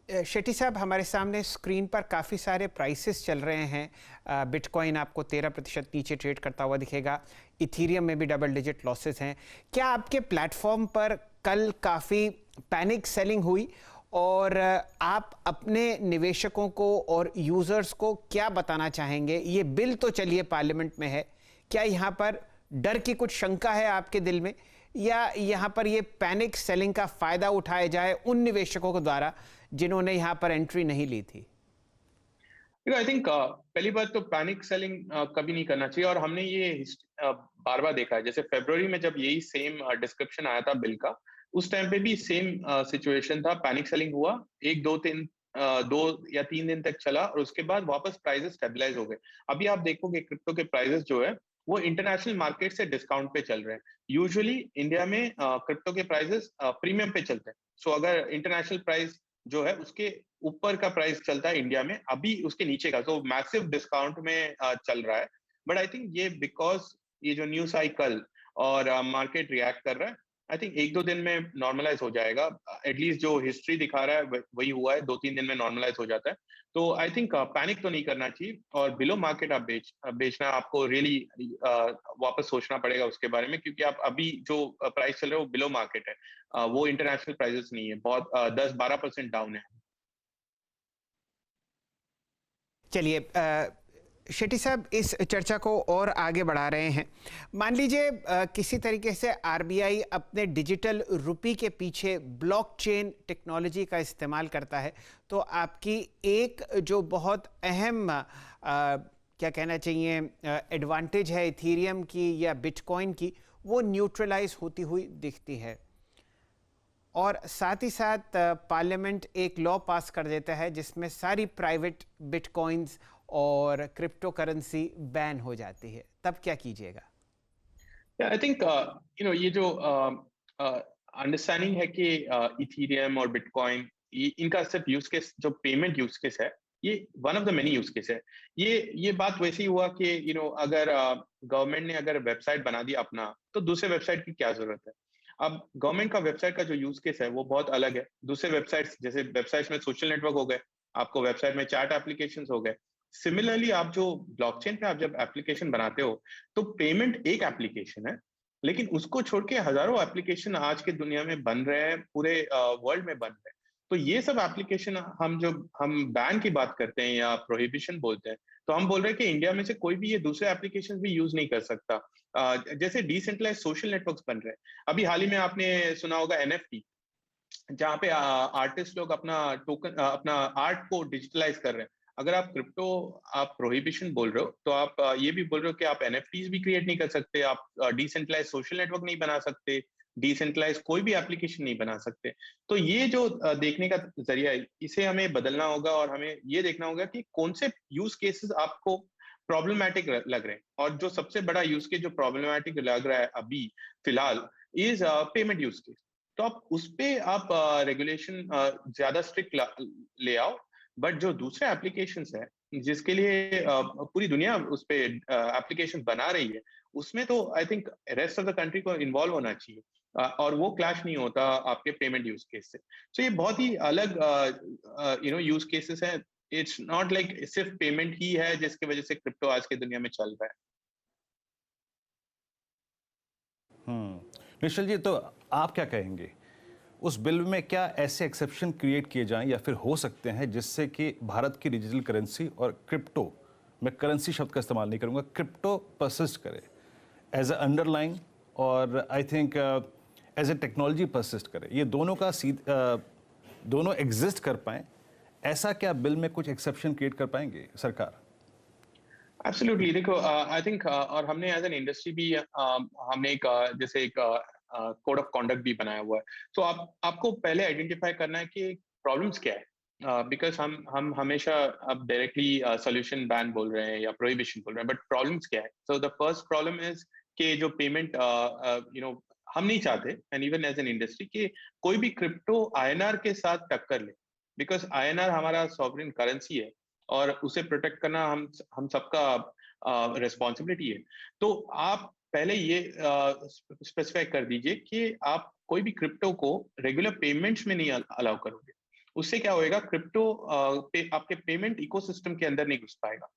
शेट्टी साहब, हमारे सामने स्क्रीन पर काफ़ी सारे प्राइसेस चल रहे हैं। बिटकॉइन आपको 13% नीचे ट्रेड करता हुआ दिखेगा। इथीरियम में भी डबल डिजिट लॉसेस हैं। क्या आपके प्लेटफॉर्म पर कल काफ़ी पैनिक सेलिंग हुई? और आप अपने निवेशकों को और यूज़र्स को क्या बताना चाहेंगे? ये बिल तो चलिए पार्लियामेंट में है, क्या यहाँ पर डर की कुछ शंका है आपके दिल में, या यहाँ पर ये पैनिक सेलिंग का फ़ायदा उठाया जाए उन निवेशकों के द्वारा जिन्होंने यहाँ पर एंट्री नहीं ली थी? आई थिंक पहली बात तो पैनिक सेलिंग कभी नहीं करना चाहिए, और हमने ये बार बार देखा है। जैसे फरवरी में जब यही सेम डिस्क्रिप्शन आया था बिल का, उस टाइम पे भी सेम सिचुएशन था, पैनिक सेलिंग हुआ। एक दो तीन 2 या 3 दिन तक चला, और उसके बाद वापस प्राइसेस स्टेबलाइज हो गए। अभी आप देखोगे क्रिप्टो के प्राइसेस जो है वो इंटरनेशनल मार्केट से डिस्काउंट पे चल रहे हैं। यूजुअली इंडिया में क्रिप्टो के प्राइसेस प्रीमियम पे चलते हैं। सो अगर इंटरनेशनल प्राइस जो है उसके ऊपर का प्राइस चलता है इंडिया में, अभी उसके नीचे का तो मैसिव डिस्काउंट में चल रहा है। बट आई थिंक ये बिकॉज ये जो न्यूज आई कल और मार्केट रिएक्ट कर रहा है, आई थिंक 1-2 दिन में नॉर्मलाइज हो जाएगा। एटलीस्ट जो हिस्ट्री दिखा रहा है वही हुआ है, 2-3 दिन में नॉर्मलाइज हो जाता है। तो आई थिंक पैनिक तो नहीं करना चाहिए, और बिलो मार्केट आप बेचना आपको रियली वापस सोचना पड़ेगा उसके बारे में, क्योंकि आप अभी जो प्राइस चल रहे हैं वो बिलो मार्केट है। वो इंटरनेशनल प्राइसेस नहीं है, बहुत 10-12% डाउन है। चलिए शेट्टी साहब, इस चर्चा को और आगे बढ़ा रहे हैं। मान लीजिए किसी तरीके से आरबीआई अपने डिजिटल रुपी के पीछे ब्लॉकचेन टेक्नोलॉजी का इस्तेमाल करता है, तो आपकी एक जो बहुत अहम क्या कहना चाहिए एडवांटेज है इथीरियम की या बिटकॉइन की, वो न्यूट्रलाइज होती हुई दिखती है। और साथ ही साथ पार्लियामेंट एक लॉ पास कर देता है जिसमें सारी प्राइवेट बिटकॉइंस और क्रिप्टो करेंसी बैन हो जाती है। तब क्या कीजिएगा? आई थिंक ये जो अंडरस्टैंडिंग है कि इथीरियम और बिटकॉइन, इनका सिर्फ यूज केस जो पेमेंट यूज केस है, ये one of the many use case है। ये बात वैसे ही हुआ कि अगर गवर्नमेंट ने अगर वेबसाइट बना दिया अपना, तो दूसरे वेबसाइट की क्या जरूरत है। अब गवर्नमेंट का वेबसाइट का जो यूज केस है वो बहुत अलग है। दूसरे वेबसाइट्स, जैसे वेबसाइट्स में सोशल नेटवर्क हो गए, आपको वेबसाइट में चैट एप्लीकेशन हो गए। सिमिलरली आप जो ब्लॉकचेन पे आप जब एप्लीकेशन बनाते हो, तो पेमेंट एक एप्लीकेशन है, लेकिन उसको छोड़ के हजारों एप्लीकेशन आज के दुनिया में बन रहे हैं, पूरे वर्ल्ड में बन रहे हैं। तो ये सब एप्लीकेशन हम बैन की बात करते हैं या प्रोहिबिशन बोलते हैं, तो हम बोल रहे हैं कि इंडिया में से कोई भी ये दूसरे एप्लीकेशन भी यूज नहीं कर सकता। जैसे डिसेंट्रलाइज सोशल नेटवर्क्स बन रहे हैं। अभी हाल ही में आपने सुना होगा एनएफटी, जहाँ पे आर्टिस्ट लोग अपना टोकन, अपना आर्ट को डिजिटलाइज कर रहे हैं। अगर आप क्रिप्टो, आप प्रोहिबिशन बोल रहे हो, तो आप ये भी बोल रहे हो कि आप एनएफटीज भी क्रिएट नहीं कर सकते, आप डिसेंट्रलाइज सोशल नेटवर्क नहीं बना सकते, डिसेंट्रलाइज कोई भी एप्लीकेशन नहीं बना सकते। तो ये जो देखने का जरिया है, इसे हमें बदलना होगा, और हमें ये देखना होगा कि कौन से यूज केसेस आपको प्रॉब्लमैटिक लग रहे हैं। और जो सबसे बड़ा यूज केस जो प्रॉब्लमैटिक लग रहा है अभी फिलहाल, इज पेमेंट यूज केस। तो आप उस पे आप रेगुलेशन ज्यादा स्ट्रिक्ट ले आओ। बट जो दूसरे एप्लीकेशंस है जिसके लिए पूरी दुनिया उस पे एप्लीकेशन बना रही है, उसमें तो I think rest of the country को इन्वॉल्व होना चाहिए, और वो क्लैश नहीं होता आपके पेमेंट यूज केस से। तो ये बहुत ही अलग यूज केसेस हैं। इट्स नॉट लाइक सिर्फ पेमेंट ही है जिसकी वजह से क्रिप्टो आज की दुनिया में चल रहा है। निश्चल जी, तो आप क्या कहेंगे, उस बिल में क्या ऐसे एक्सेप्शन क्रिएट किए जाएं या फिर हो सकते हैं जिससे कि भारत की डिजिटल करेंसी और क्रिप्टो, मैं करेंसी शब्द का इस्तेमाल नहीं करूंगा, क्रिप्टो परसिस्ट करे एज अ अंडरलाइन, और I think as a technology persist करे, ये दोनों का दोनों एग्जिस्ट कर पाएं, ऐसा क्या बिल में कुछ एक्सेप्शन क्रिएट कर पाएंगे सरकार? एब्सोल्युटली। देखो, आई थिंक और हमने एज एन इंडस्ट्री भी हमने एक जैसे एक कोड ऑफ कॉन्डक्ट भी बनाया हुआ है। तो आपको पहले आइडेंटिफाई करना है कि प्रॉब्लम्स क्या है। बिकॉज हम हमेशा अब डायरेक्टली सोल्यूशन बैन बोल रहे हैं या प्रोहिबिशन बोल रहे हैं, बट प्रॉब्लम्स क्या है। So the first problem is कि जो पेमेंट हम नहीं चाहते, and even as an industry, कि कोई भी क्रिप्टो आईएनआर के साथ टक्कर ले। बिकॉज आईएनआर हमारा सॉवरेन करेंसी है, और उसे प्रोटेक्ट करना हम सबका रिस्पॉन्सिबिलिटी है। तो आप पहले ये स्पेसिफाई कर दीजिए कि आप कोई भी क्रिप्टो को रेगुलर पेमेंट्स में नहीं अलाउ करोगे, उससे क्या होएगा, क्रिप्टो आपके पेमेंट इकोसिस्टम के अंदर नहीं घुस पाएगा।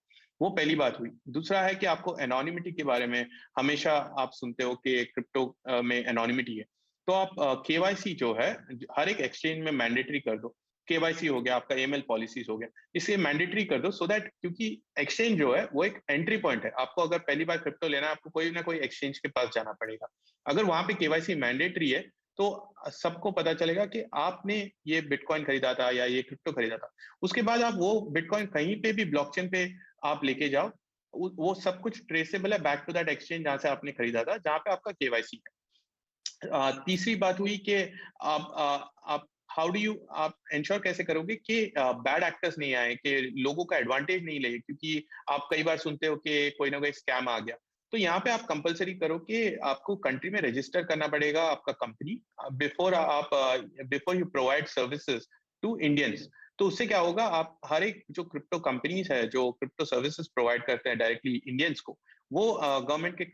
वो पहली बात हुई। दूसरा है कि आपको एनोनिमिटी के बारे में हमेशा आप सुनते हो कि क्रिप्टो में एनोनिमिटी है। तो आप केवाईसी जो है हर एक एक्सचेंज में मैंडेटरी कर दो। केवाईसी हो गया, आपका एएमएल पॉलिसीज हो गया, इसे मैंडेटरी कर दो, सो दैट, क्योंकि एक्सचेंज जो है वो एक एंट्री पॉइंट है। आपको अगर पहली बार क्रिप्टो लेना है, आपको कोई ना कोई एक्सचेंज के पास जाना पड़ेगा। अगर वहां पे केवाईसी मैंडेटरी है तो सबको पता चलेगा कि आपने ये बिटकॉइन खरीदा था या ये क्रिप्टो खरीदा था। उसके बाद आप वो बिटकॉइन कहीं पे भी ब्लॉकचेन पे आप लेके जाओ, वो सब कुछ ट्रेसेबल है बैक टू दैट एक्सचेंज जहां से आपने खरीदा था, जहां पे आपका केवाईसी है। तीसरी बात हुई कि आप हाउ डू यू आप इंश्योर कैसे करोगे कि बैड एक्टर्स नहीं आए, कि लोगों का एडवांटेज नहीं ले, क्योंकि आप कई बार सुनते हो कि कोई ना कोई स्कैम आ गया। तो यहाँ पे आप कंपलसरी करो कि आपको कंट्री में रजिस्टर करना पड़ेगा आपका company, before you provide services to Indians. तो उससे क्या होगा, आप हर एक जो क्रिप्टो कंपनीज है जो क्रिप्टो सर्विसेज प्रोवाइड करते हैं डायरेक्टली इंडियंस को, वो गवर्नमेंट के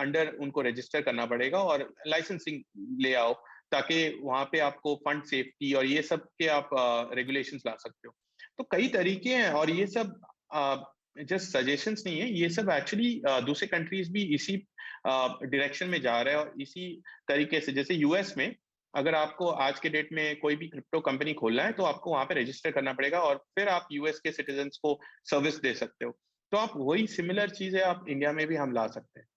अंडर उनको रजिस्टर करना पड़ेगा और लाइसेंसिंग ले आओ, ताकि वहां पे आपको फंड सेफ्टी और ये सब के आप रेगुलेशंस ला सकते हो। तो कई तरीके हैं, और ये सब जस्ट सजेशंस नहीं है, ये सब एक्चुअली दूसरे कंट्रीज भी इसी डायरेक्शन में जा रहे हैं। और इसी तरीके से, जैसे यूएस में अगर आपको आज के डेट में कोई भी क्रिप्टो कंपनी खोलना है तो आपको वहां पे रजिस्टर करना पड़ेगा, और फिर आप यूएस के सिटीजन्स को सर्विस दे सकते हो। तो आप वही सिमिलर चीजें आप इंडिया में भी हम ला सकते हैं।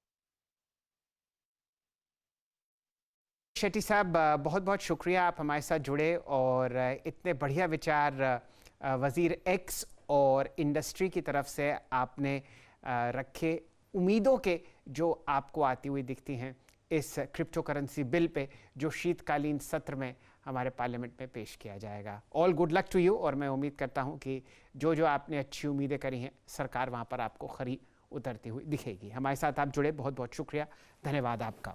शेट्टी साहब, बहुत बहुत शुक्रिया आप हमारे साथ जुड़े और इतने बढ़िया विचार वज़ीर एक्स और इंडस्ट्री की तरफ से आपने रखे, उम्मीदों के जो आपको आती हुई दिखती हैं इस क्रिप्टो करेंसी बिल पे जो शीतकालीन सत्र में हमारे पार्लियामेंट में पेश किया जाएगा। All good luck to you, और मैं उम्मीद करता हूं कि जो जो आपने अच्छी उम्मीदें करी हैं सरकार वहां पर आपको खरी उतरती हुई दिखेगी। हमारे साथ आप जुड़े, बहुत बहुत शुक्रिया, धन्यवाद आपका।